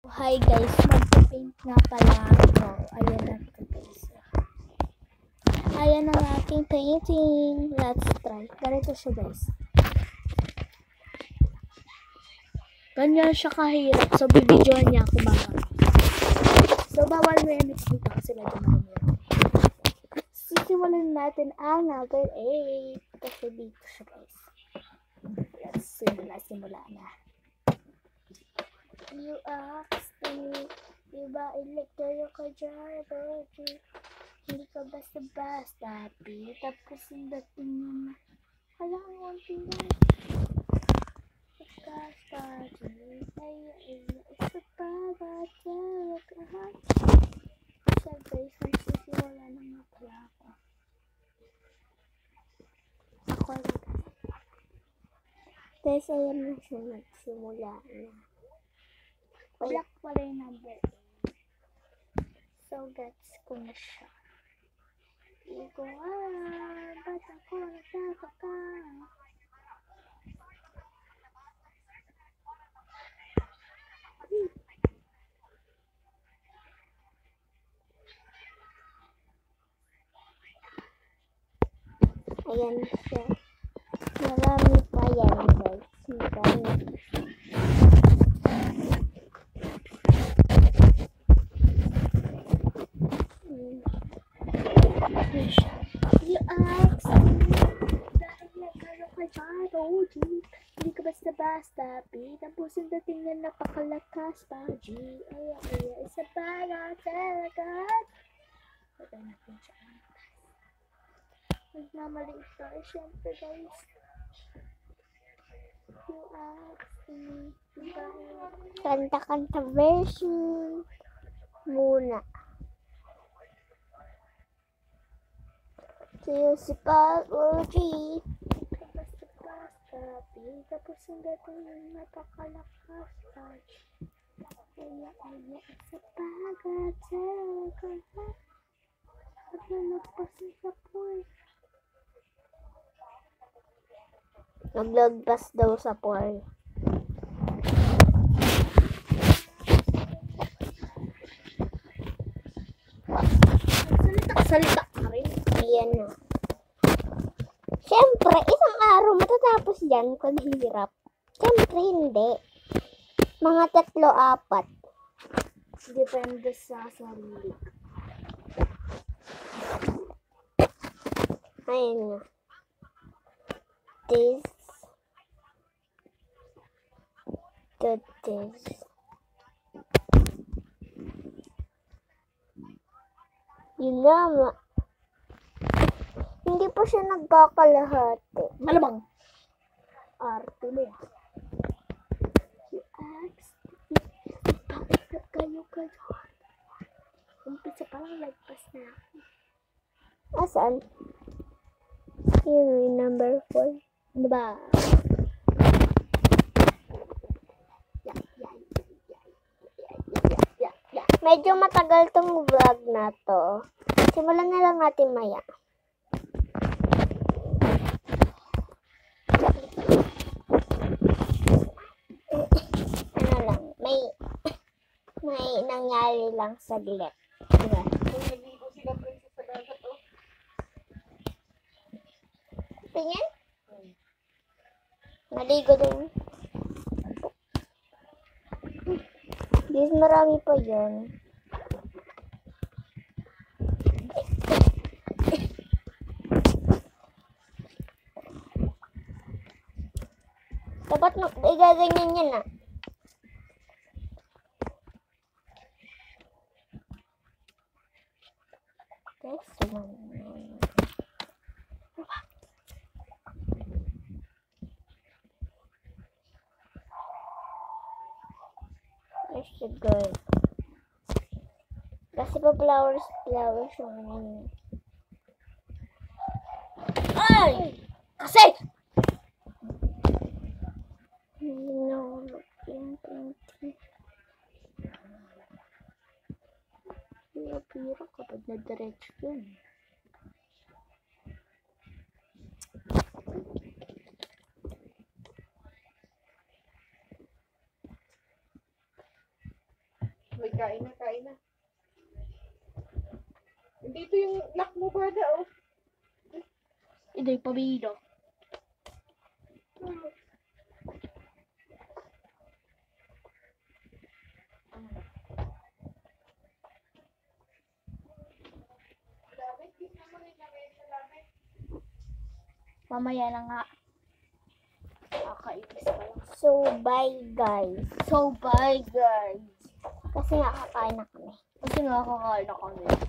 Hi guys, magpapaint nga pala ako. Ayan na ito guys. Ayan ang aking painting. Let's try. Ganito siya guys. Ganyan siya kahirap. So, bibidyoan niya ako bawal. So, bawal mo yan dito kasi medyo marami. Sisimulan natin ang number 8. Kasi dito siya guys. Let's simula na. You asked me, diba ilagay ka dyan, Roger? Hindi ka basta-basta, tapos yung dating yun na, alam mo, tingnan. Basta-basta, ay, isa pa ba talaga? So guys, magsisimula na nga pala ako. Ako lang. Guys, ayan na siya, nagsimula na. Black pala yung number 8. So, gets ko na siya. Iko, ba't ako nagkakaka? Ayan siya. Marami pa yan, guys. Marami. You asked me, dahil nagkano ka dyan, Roger? Hindi ka basta-basta, tapos yung dating na napakalakas pa, G. Ay, isa pa na talaga. Patay natin siya. Nagmamaliit tayo, syempre guys. You asked me, kanta-kanta version muna. Si Pag-Uji. Basta-basta, tapos yung dating napakalakas pa. Kaya, isa pagod talaga. At nalagpasin sa pool. Naglagpas daw sa pool. Salita ka rin. Ayan na. Siyempre, isang araw matatapos yan kung hirap. Siyempre, hindi. Mga 3-4. Depende sa sarili. Ayan na. This. Yun naman. Hindi pa siya nagkakalahati. Malamang. Arte mo. You asked me, bakit kayo? Umpisa pa lang lagpas na ako. Asan? Yun yung number 4. Diba? Medyo matagal tong vlog na to. Simulan na lang natin maya. Ano lang, may nangyari lang saglit. Diba? Tingin? Naligo din. Guys, marami pa yan. Dapat igaganyan yan na. Guys, that's good. Kasi pa flowers yung ano. Ay! Kasi! No, looking painting. Pira kapag na-diretso yun. Uy, kain na, kain na. Dito yung lock mo, bada, oh. Ito yung pabilo. Mamaya na nga. Kakainis pa lang. So, bye guys. So, bye guys. Kasi nga kakain na kami. Kasi nga kakain na kami.